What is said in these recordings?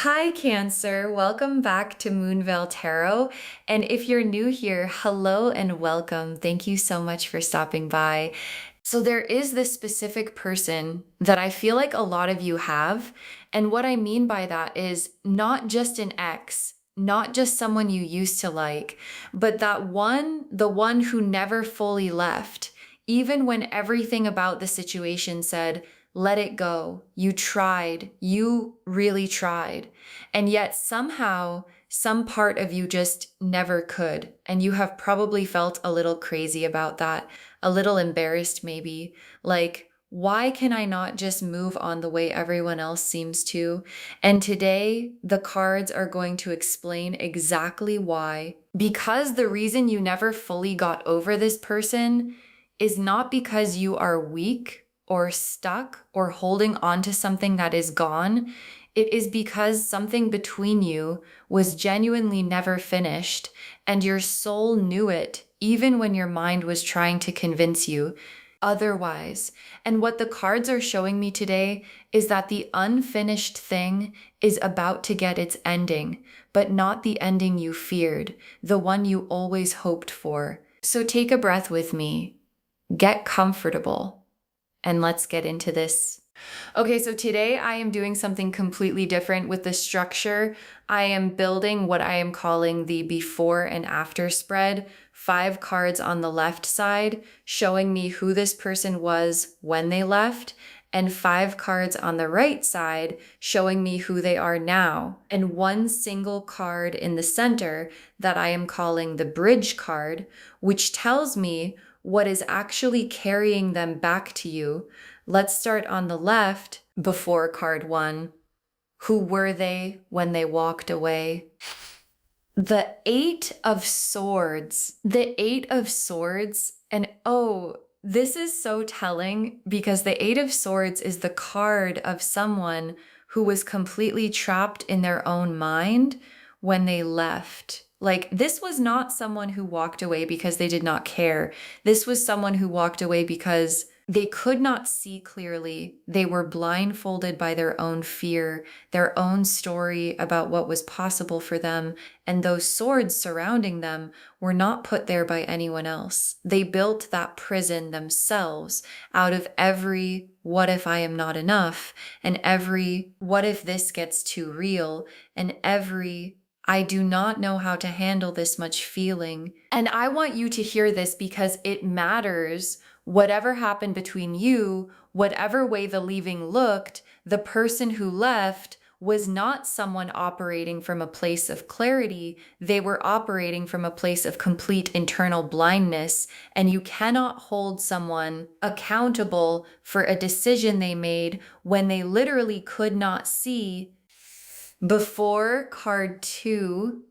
Hi, Cancer. Welcome back to Moonveil Tarot. And if you're new here, hello and welcome. Thank you so much for stopping by. So, there is this specific person that I feel like a lot of you have. And what I mean by that is not just an ex, not just someone you used to like, but the one who never fully left, even when everything about the situation said, let it go. You tried. You really tried. And yet somehow, some part of you just never could. And you have probably felt a little crazy about that, a little embarrassed maybe. Like, why can I not just move on the way everyone else seems to? And today, the cards are going to explain exactly why. Because the reason you never fully got over this person is not because you are weak or stuck or holding on to something that is gone. It is because something between you was genuinely never finished, and your soul knew it, even when your mind was trying to convince you otherwise. And what the cards are showing me today is that the unfinished thing is about to get its ending, but not the ending you feared, the one you always hoped for. So take a breath with me, get comfortable, and let's get into this. Okay, so today I am doing something completely different with the structure. I am building what I am calling the before and after spread. 5 cards on the left side showing me who this person was when they left, and 5 cards on the right side showing me who they are now, and one single card in the center that I am calling the bridge card, which tells me what is actually carrying them back to you. Let's start on the left, before card 1. Who were they when they walked away? The 8 of Swords. The 8 of Swords. And oh, this is so telling because the 8 of Swords is the card of someone who was completely trapped in their own mind when they left. Like, this was not someone who walked away because they did not care. This was someone who walked away because they could not see clearly. They were blindfolded by their own fear, their own story about what was possible for them, and those swords surrounding them were not put there by anyone else. They built that prison themselves out of every what if I am not enough, and every what if this gets too real, and every I do not know how to handle this much feeling. And I want you to hear this because it matters. Whatever happened between you, whatever way the leaving looked, the person who left was not someone operating from a place of clarity. They were operating from a place of complete internal blindness. And you cannot hold someone accountable for a decision they made when they literally could not see. Before card 2,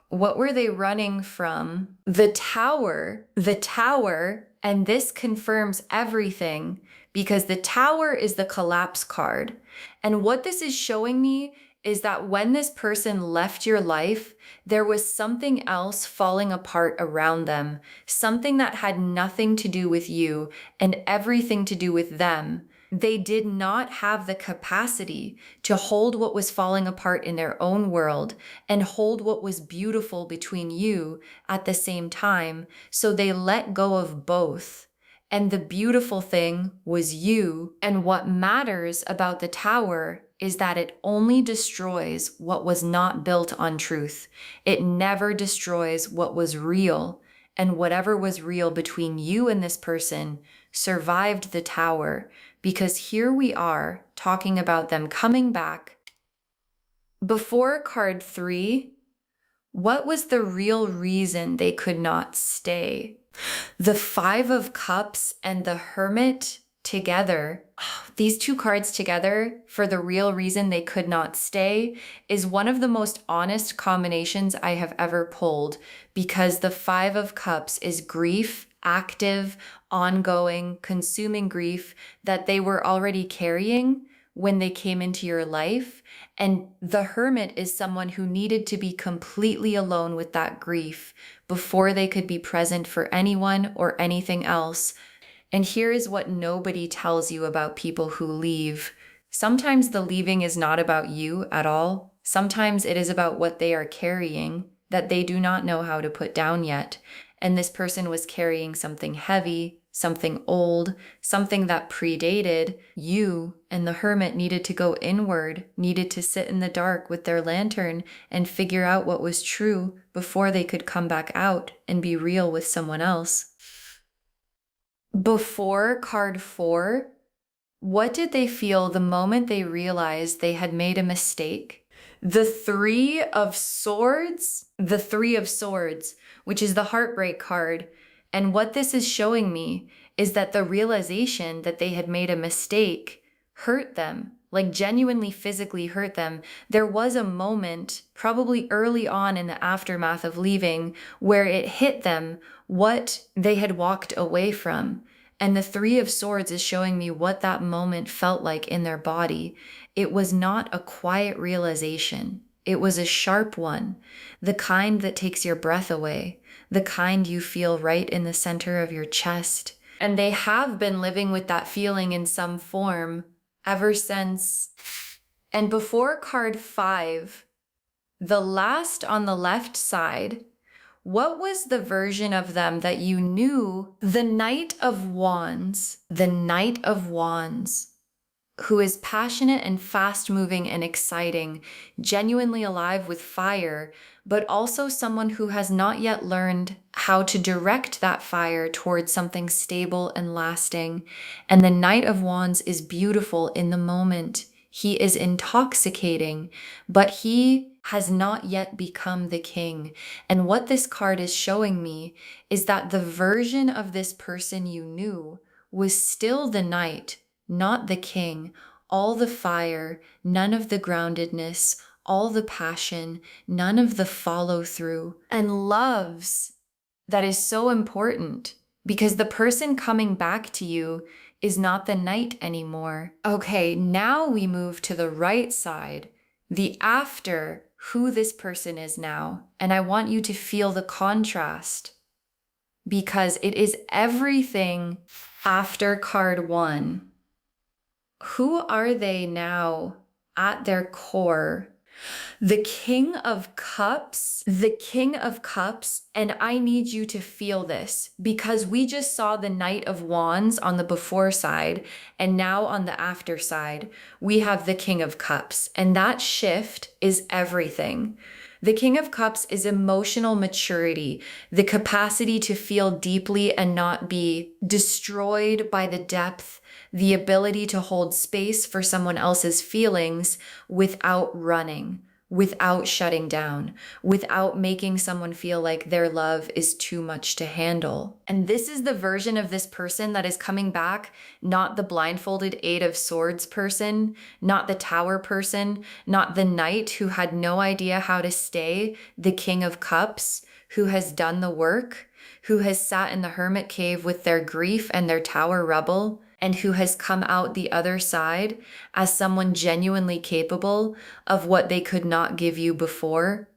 what were they running from? The Tower. The Tower, and this confirms everything because the Tower is the collapse card. And what this is showing me is that when this person left your life, there was something else falling apart around them, something that had nothing to do with you and everything to do with them. They did not have the capacity to hold what was falling apart in their own world and hold what was beautiful between you at the same time. So they let go of both. And the beautiful thing was you. And what matters about the Tower is that it only destroys what was not built on truth. It never destroys what was real. And whatever was real between you and this person survived the Tower, because here we are talking about them coming back. Before card 3, what was the real reason they could not stay? The 5 of Cups and the Hermit together, these 2 cards together for the real reason they could not stay is one of the most honest combinations I have ever pulled, because the 5 of Cups is grief, active, ongoing, consuming grief that they were already carrying when they came into your life. And the Hermit is someone who needed to be completely alone with that grief before they could be present for anyone or anything else. And here is what nobody tells you about people who leave. Sometimes the leaving is not about you at all. Sometimes it is about what they are carrying that they do not know how to put down yet. And this person was carrying something heavy, something old, something that predated you. And the hermit needed to go inward, needed to sit in the dark with their lantern and figure out what was true before they could come back out and be real with someone else. Before card 4, what did they feel the moment they realized they had made a mistake? The Three of Swords, which is the heartbreak card. And what this is showing me is that the realization that they had made a mistake hurt them, like genuinely physically hurt them. There was a moment, probably early on in the aftermath of leaving, where it hit them what they had walked away from. And the Three of Swords is showing me what that moment felt like in their body. It was not a quiet realization. It was a sharp one, the kind that takes your breath away, the kind you feel right in the center of your chest. And they have been living with that feeling in some form ever since. And before card 5, the last on the left side, what was the version of them that you knew? The Knight of Wands. The Knight of Wands, who is passionate and fast-moving and exciting, genuinely alive with fire, but also someone who has not yet learned how to direct that fire towards something stable and lasting. And the Knight of Wands is beautiful in the moment. He is intoxicating, but he has not yet become the king. And what this card is showing me is that the version of this person you knew was still the knight, not the king. All the fire, none of the groundedness, all the passion, none of the follow through, and loves. That is so important because the person coming back to you is not the knight anymore. Okay, now we move to the right side, the after who this person is now. And I want you to feel the contrast because it is everything after card 1. Who are they now at their core? The King of Cups, and I need you to feel this because we just saw the Knight of Wands on the before side, and now on the after side, we have the King of Cups, and that shift is everything. The King of Cups is emotional maturity, the capacity to feel deeply and not be destroyed by the depth, the ability to hold space for someone else's feelings without running, without shutting down, without making someone feel like their love is too much to handle. And this is the version of this person that is coming back, not the blindfolded Eight of Swords person, not the Tower person, not the Knight who had no idea how to stay, the King of Cups, who has done the work, who has sat in the hermit cave with their grief and their tower rubble, and who has come out the other side as someone genuinely capable of what they could not give you before.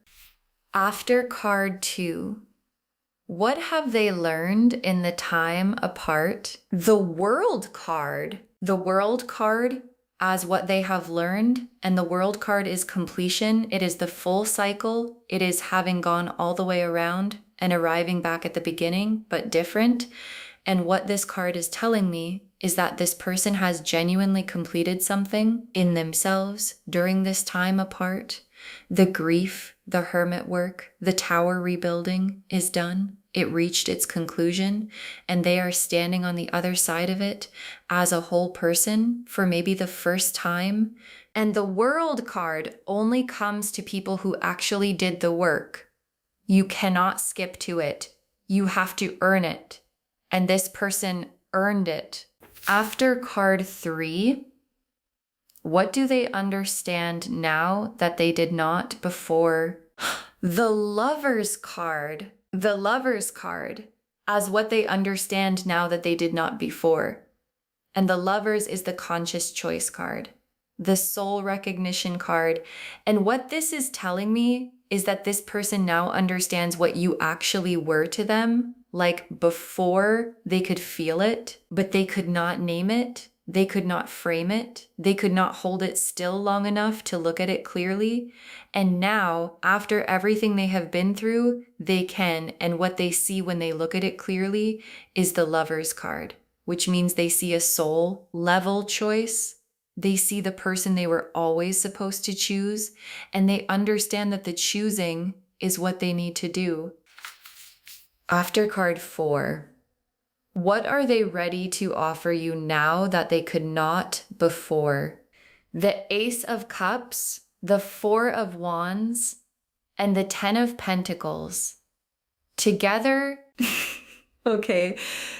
After card 2, what have they learned in the time apart? The World card. The World card as what they have learned, and the World card is completion. It is the full cycle. It is having gone all the way around and arriving back at the beginning, but different. And what this card is telling me is that this person has genuinely completed something in themselves during this time apart. The grief, the hermit work, the tower rebuilding is done. It reached its conclusion, and they are standing on the other side of it as a whole person for maybe the first time. And the World card only comes to people who actually did the work. You cannot skip to it. You have to earn it. And this person earned it. After card 3, what do they understand now that they did not before? The Lovers card. The Lovers card as what they understand now that they did not before. And the Lovers is the conscious choice card, the soul recognition card. And what this is telling me is that this person now understands what you actually were to them, like before they could feel it, but they could not name it. They could not frame it. They could not hold it still long enough to look at it clearly. And now, after everything they have been through, they can. And what they see when they look at it clearly is the Lover's card, which means they see a soul level choice. They see the person they were always supposed to choose, and they understand that the choosing is what they need to do. After card 4, what are they ready to offer you now that they could not before? The Ace of Cups, the Four of Wands, and the Ten of Pentacles. Together, okay,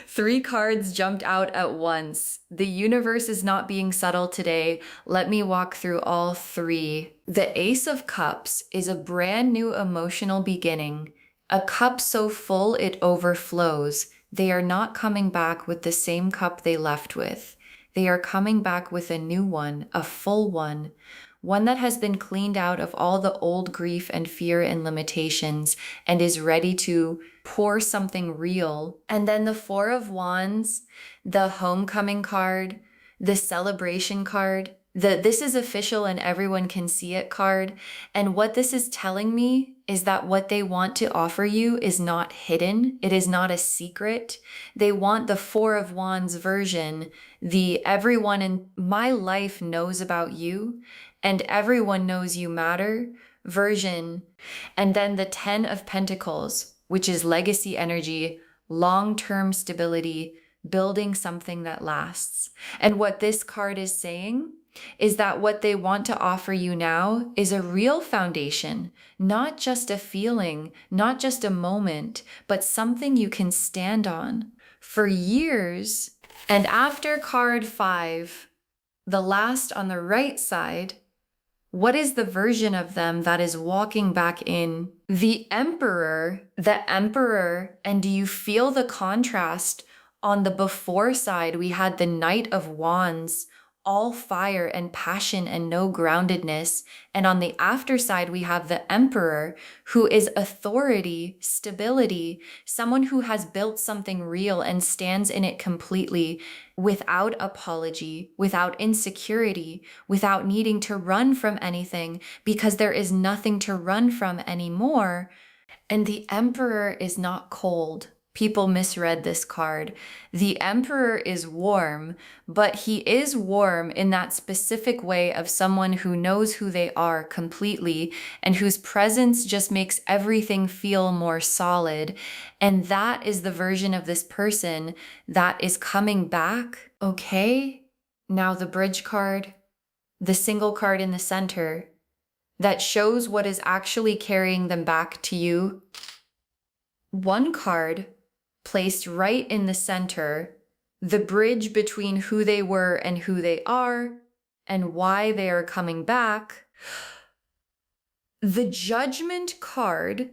3 cards jumped out at once. The universe is not being subtle today. Let me walk through all 3. The Ace of Cups is a brand new emotional beginning. A cup so full it overflows. They are not coming back with the same cup they left with. They are coming back with a new one, a full one that has been cleaned out of all the old grief and fear and limitations and is ready to pour something real. And then the Four of Wands, the homecoming card, the celebration card, the this is official and everyone can see it card. And what this is telling me is that what they want to offer you is not hidden. It is not a secret. They want the Four of Wands version, the everyone in my life knows about you and everyone knows you matter version. And then the 10 of Pentacles, which is legacy energy, long-term stability, building something that lasts. And what this card is saying is that what they want to offer you now is a real foundation, not just a feeling, not just a moment, but something you can stand on for years. And after card 5, the last on the right side, what is the version of them that is walking back in? The Emperor, and do you feel the contrast? On the before side, we had the Knight of Wands, all fire and passion and no groundedness. And on the after side, we have the Emperor, who is authority, stability, someone who has built something real and stands in it completely without apology, without insecurity, without needing to run from anything, because there is nothing to run from anymore. And the Emperor is not cold. People misread this card. The Emperor is warm, but he is warm in that specific way of someone who knows who they are completely and whose presence just makes everything feel more solid. And that is the version of this person that is coming back. Okay, now the Bridge card, the single card in the center that shows what is actually carrying them back to you. One card placed right in the center, the bridge between who they were and who they are and why they are coming back. The Judgment card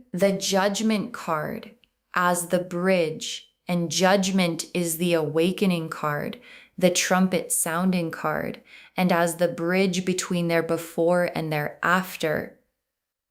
as the bridge, and Judgment is the awakening card, the trumpet sounding card, and as the bridge between their before and their after.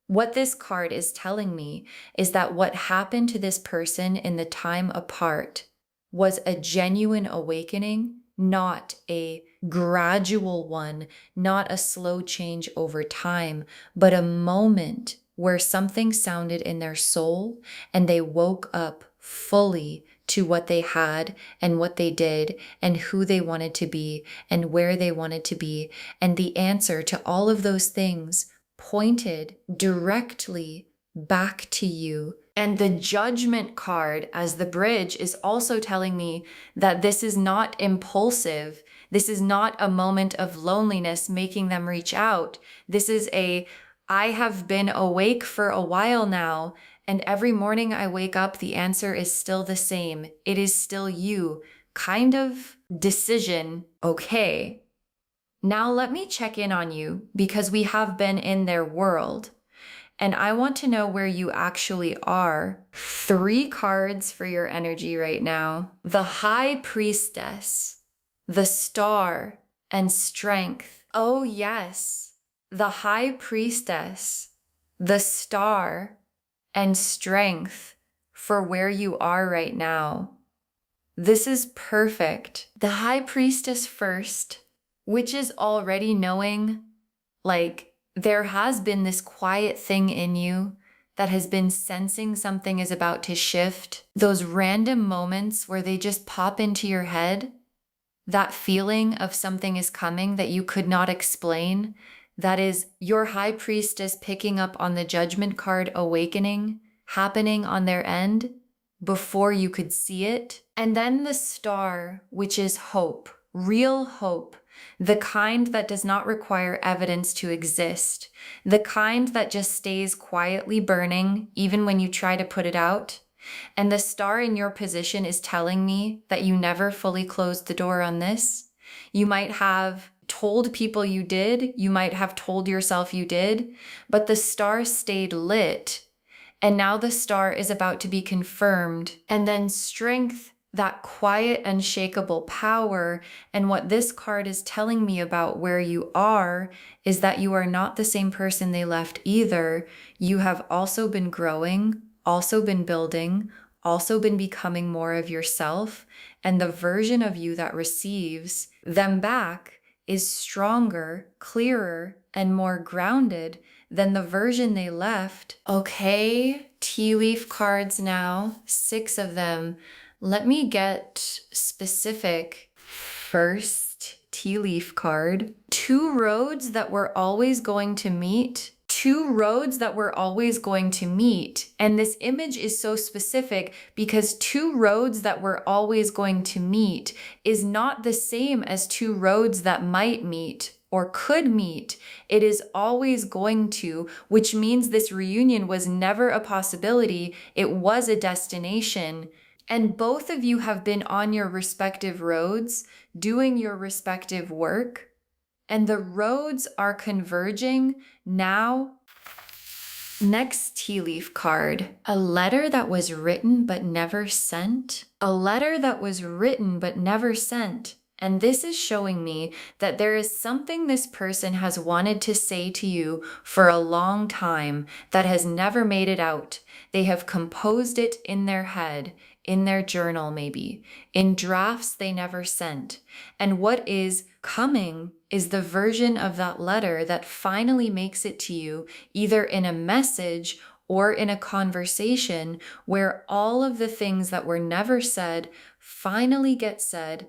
What this card is telling me is that what happened to this person in the time apart was a genuine awakening, not a gradual one, not a slow change over time, but a moment where something sounded in their soul and they woke up fully to what they had and what they did and who they wanted to be and where they wanted to be. And the answer to all of those things pointed directly back to you. And the Judgment card as the bridge is also telling me that this is not impulsive. This is not a moment of loneliness making them reach out. This is I have been awake for a while now, and every morning I wake up, the answer is still the same. It is still you, kind of decision. Okay. Now let me check in on you because we have been in their world and I want to know where you actually are. 3 cards for your energy right now. The High Priestess, the Star, and Strength. Oh yes, the High Priestess, the Star, and Strength for where you are right now. This is perfect. The High Priestess first, which is already knowing, like, there has been this quiet thing in you that has been sensing something is about to shift. Those random moments where they just pop into your head, that feeling of something is coming that you could not explain, that is your High Priestess picking up on the Judgment card awakening, happening on their end before you could see it. And then the Star, which is hope, real hope, the kind that does not require evidence to exist, the kind that just stays quietly burning even when you try to put it out. And the Star in your position is telling me that you never fully closed the door on this. You might have told people you did, you might have told yourself you did, but the Star stayed lit. And now the Star is about to be confirmed. And then strength, that quiet, unshakable power. And what this card is telling me about where you are is that you are not the same person they left either. You have also been growing, also been building, also been becoming more of yourself. And the version of you that receives them back is stronger, clearer, and more grounded than the version they left. Okay, tea leaf cards now, 6 of them. Let me get specific. First tea leaf card. 2 roads that were always going to meet. 2 roads that were always going to meet. And this image is so specific because 2 roads that were always going to meet is not the same as 2 roads that might meet or could meet. It is always going to, which means this reunion was never a possibility. It was a destination. And both of you have been on your respective roads, doing your respective work. And the roads are converging now. Next tea leaf card, a letter that was written but never sent. A letter that was written but never sent. And this is showing me that there is something this person has wanted to say to you for a long time that has never made it out. They have composed it in their head, in their journal maybe, in drafts they never sent. And what is coming is the version of that letter that finally makes it to you, either in a message or in a conversation where all of the things that were never said finally get said.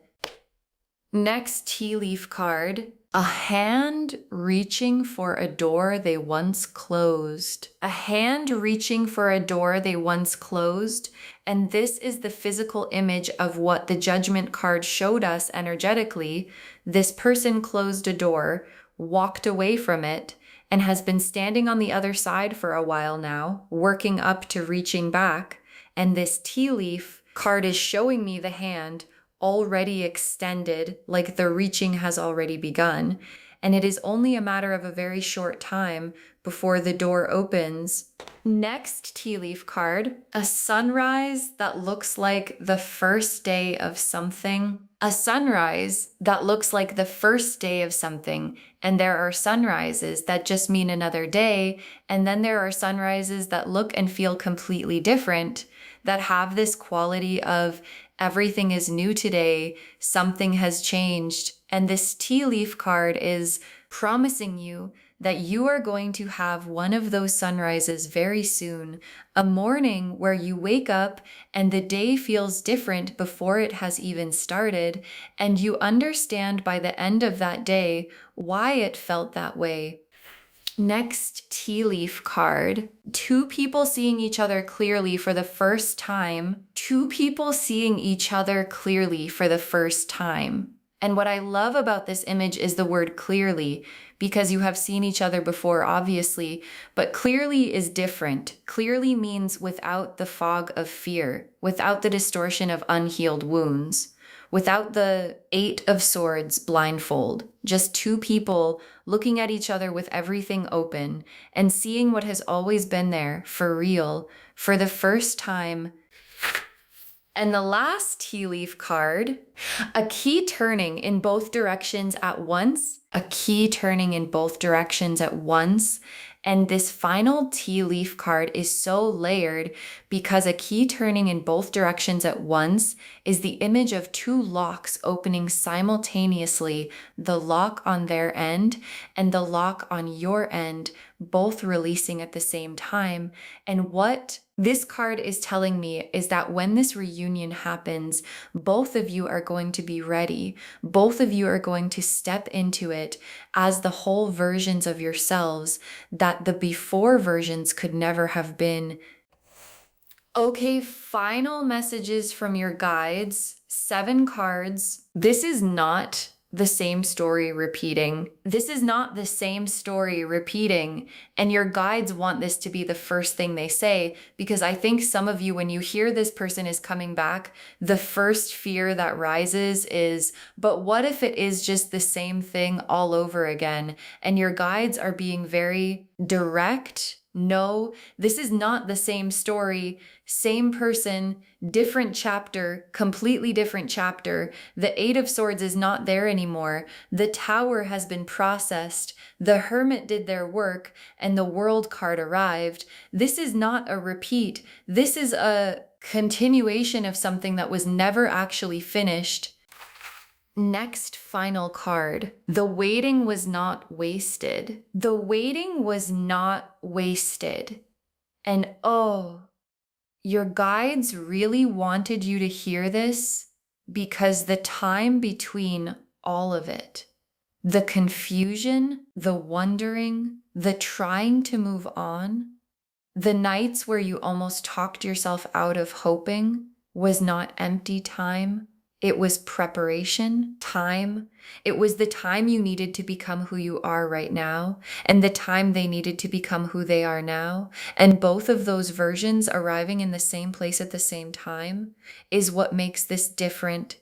Next tea leaf card, a hand reaching for a door they once closed. A hand reaching for a door they once closed. And this is the physical image of what the Judgment card showed us energetically. This person closed a door, walked away from it, and has been standing on the other side for a while now, working up to reaching back. And this tea leaf card is showing me the hand already extended, like the reaching has already begun. And it is only a matter of a very short time before the door opens. Next tea leaf card, a sunrise that looks like the first day of something. A sunrise that looks like the first day of something. And there are sunrises that just mean another day. And then there are sunrises that look and feel completely different, that have this quality of everything is new today, something has changed. And this tea leaf card is promising you that you are going to have one of those sunrises very soon, a morning where you wake up and the day feels different before it has even started, and you understand by the end of that day why it felt that way. Next tea leaf card, 2 people seeing each other clearly for the first time. 2 people seeing each other clearly for the first time. And what I love about this image is the word clearly, because you have seen each other before, obviously, but clearly is different. Clearly means without the fog of fear, without the distortion of unhealed wounds, without the 8 of Swords blindfold, just 2 people looking at each other with everything open and seeing what has always been there for real for the first time. And the last tea leaf card, a key turning in both directions at once, a key turning in both directions at once. And this final tea leaf card is so layered because a key turning in both directions at once is the image of two locks opening simultaneously, the lock on their end and the lock on your end, both releasing at the same time. And what this card is telling me is that when this reunion happens, both of you are going to be ready. Both of you are going to step into it as the whole versions of yourselves that the before versions could never have been. Okay, final messages from your guides. 7 cards. This is not the same story repeating. This is not the same story repeating. And your guides want this to be the first thing they say, because I think some of you, when you hear this person is coming back, the first fear that rises is, but what if it is just the same thing all over again? And your guides are being very direct. No, this is not the same story, same person, different chapter, completely different chapter. The 8 of Swords is not there anymore. The Tower has been processed. The Hermit did their work, and the World card arrived. This is not a repeat. This is a continuation of something that was never actually finished. Next final card. The waiting was not wasted. The waiting was not wasted. And oh, your guides really wanted you to hear this because the time between all of it, the confusion, the wondering, the trying to move on, the nights where you almost talked yourself out of hoping was not empty time. It was preparation, time. It was the time you needed to become who you are right now, and the time they needed to become who they are now. And both of those versions arriving in the same place at the same time is what makes this different.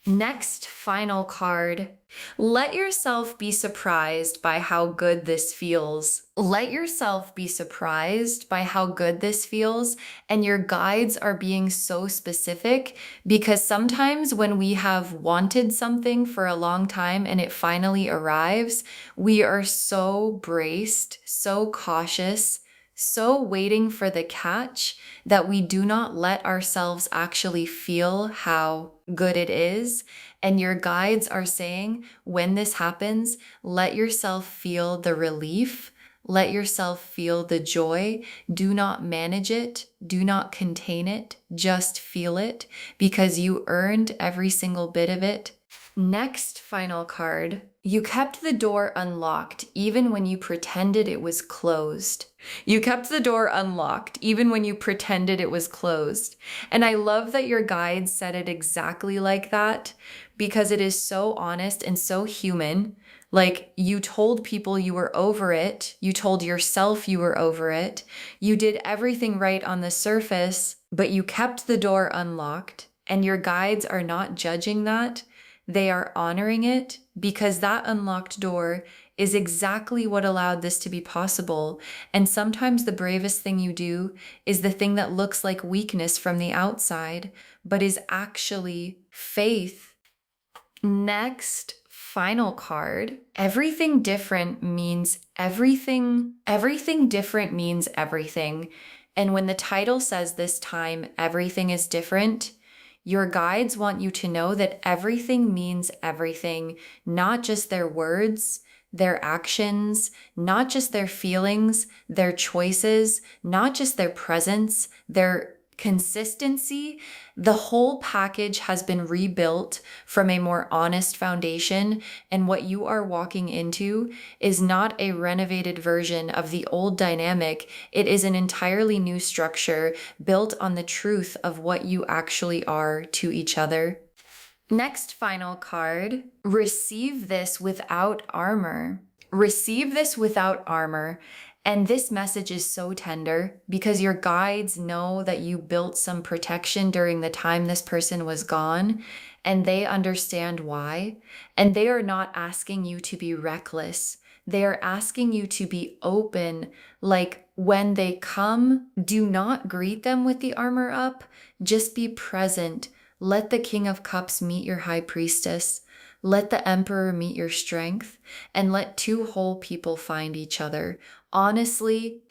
Next final card. Let yourself be surprised by how good this feels. Let yourself be surprised by how good this feels. And your guides are being so specific because sometimes when we have wanted something for a long time and it finally arrives, we are so braced, so cautious, so waiting for the catch that we do not let ourselves actually feel how good it is. And your guides are saying, when this happens, let yourself feel the relief. Let yourself feel the joy. Do not manage it. Do not contain it. Just feel it because you earned every single bit of it. Next final card. You kept the door unlocked even when you pretended it was closed. You kept the door unlocked even when you pretended it was closed. And I love that your guides said it exactly like that because it is so honest and so human. Like, you told people you were over it. You told yourself you were over it. You did everything right on the surface, but you kept the door unlocked. And your guides are not judging that. They are honoring it because that unlocked door is exactly what allowed this to be possible. And sometimes the bravest thing you do is the thing that looks like weakness from the outside, but is actually faith. Next, final card. Everything different means everything. Everything different means everything. And when the title says this time, everything is different, your guides want you to know that everything means everything, not just their words, their actions, not just their feelings, their choices, not just their presence, their consistency. The whole package has been rebuilt from a more honest foundation, and what you are walking into is not a renovated version of the old dynamic. It is an entirely new structure built on the truth of what you actually are to each other. Next final card. Receive this without armor. Receive this without armor. And this message is so tender because your guides know that you built some protection during the time this person was gone, and they understand why. And they are not asking you to be reckless. They are asking you to be open. Like, when they come, do not greet them with the armor up. Just be present. Let the King of Cups meet your High Priestess. Let the Emperor meet your strength, and let two whole people find each other. Honestly,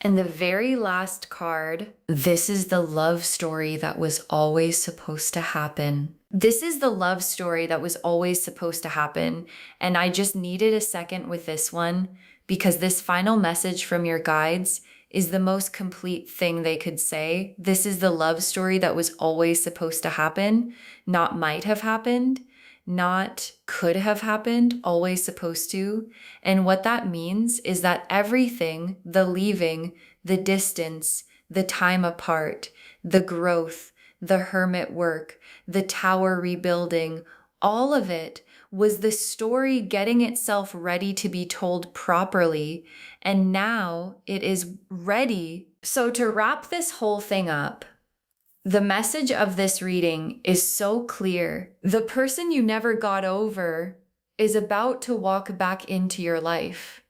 and the very last card, this is the love story that was always supposed to happen. This is the love story that was always supposed to happen. And I just needed a second with this one because this final message from your guides is the most complete thing they could say. This is the love story that was always supposed to happen, not might have happened, not could have happened, always supposed to. And what that means is that everything, the leaving, the distance, the time apart, the growth, the hermit work, the tower rebuilding, all of it was the story getting itself ready to be told properly. And now it is ready. So to wrap this whole thing up, the message of this reading is so clear. The person you never got over is about to walk back into your life.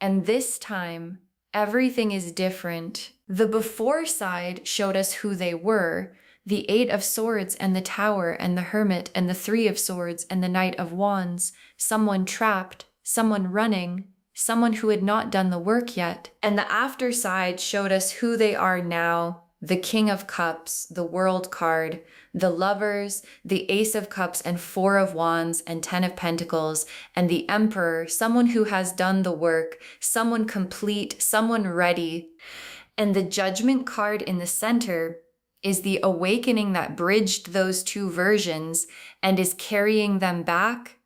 And this time, everything is different. The before side showed us who they were, the Eight of Swords and the Tower and the Hermit and the Three of Swords and the Knight of Wands, someone trapped, someone running, someone who had not done the work yet. And the after side showed us who they are now, the King of Cups, the World card, the Lovers, the Ace of Cups and Four of Wands and Ten of Pentacles, and the Emperor, someone who has done the work, someone complete, someone ready. And the Judgment card in the center is the awakening that bridged those two versions and is carrying them back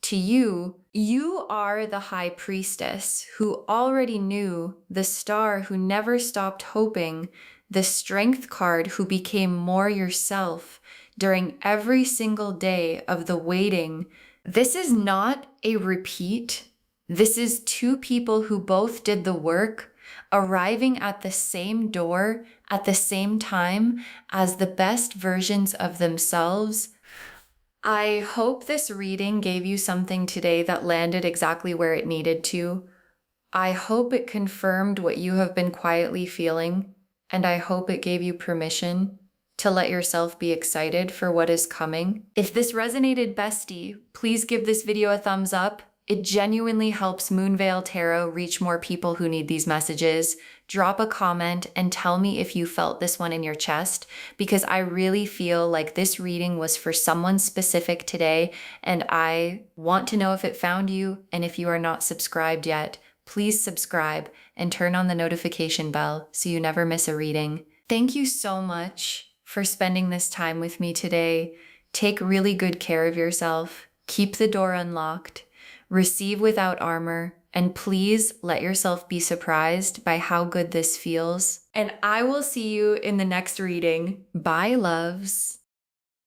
to you. You are the High Priestess who already knew, the star who never stopped hoping, the Strength card who became more yourself during every single day of the waiting. This is not a repeat. This is two people who both did the work, arriving at the same door at the same time as the best versions of themselves. I hope this reading gave you something today that landed exactly where it needed to. I hope it confirmed what you have been quietly feeling, and I hope it gave you permission to let yourself be excited for what is coming. If this resonated, bestie, please give this video a thumbs up. It genuinely helps Moonveil Tarot reach more people who need these messages. Drop a comment and tell me if you felt this one in your chest, because I really feel like this reading was for someone specific today, and I want to know if it found you. And if you are not subscribed yet, please subscribe and turn on the notification bell so you never miss a reading. Thank you so much for spending this time with me today. Take really good care of yourself. Keep the door unlocked. Receive without armor, and please let yourself be surprised by how good this feels. And I will see you in the next reading. Bye, loves.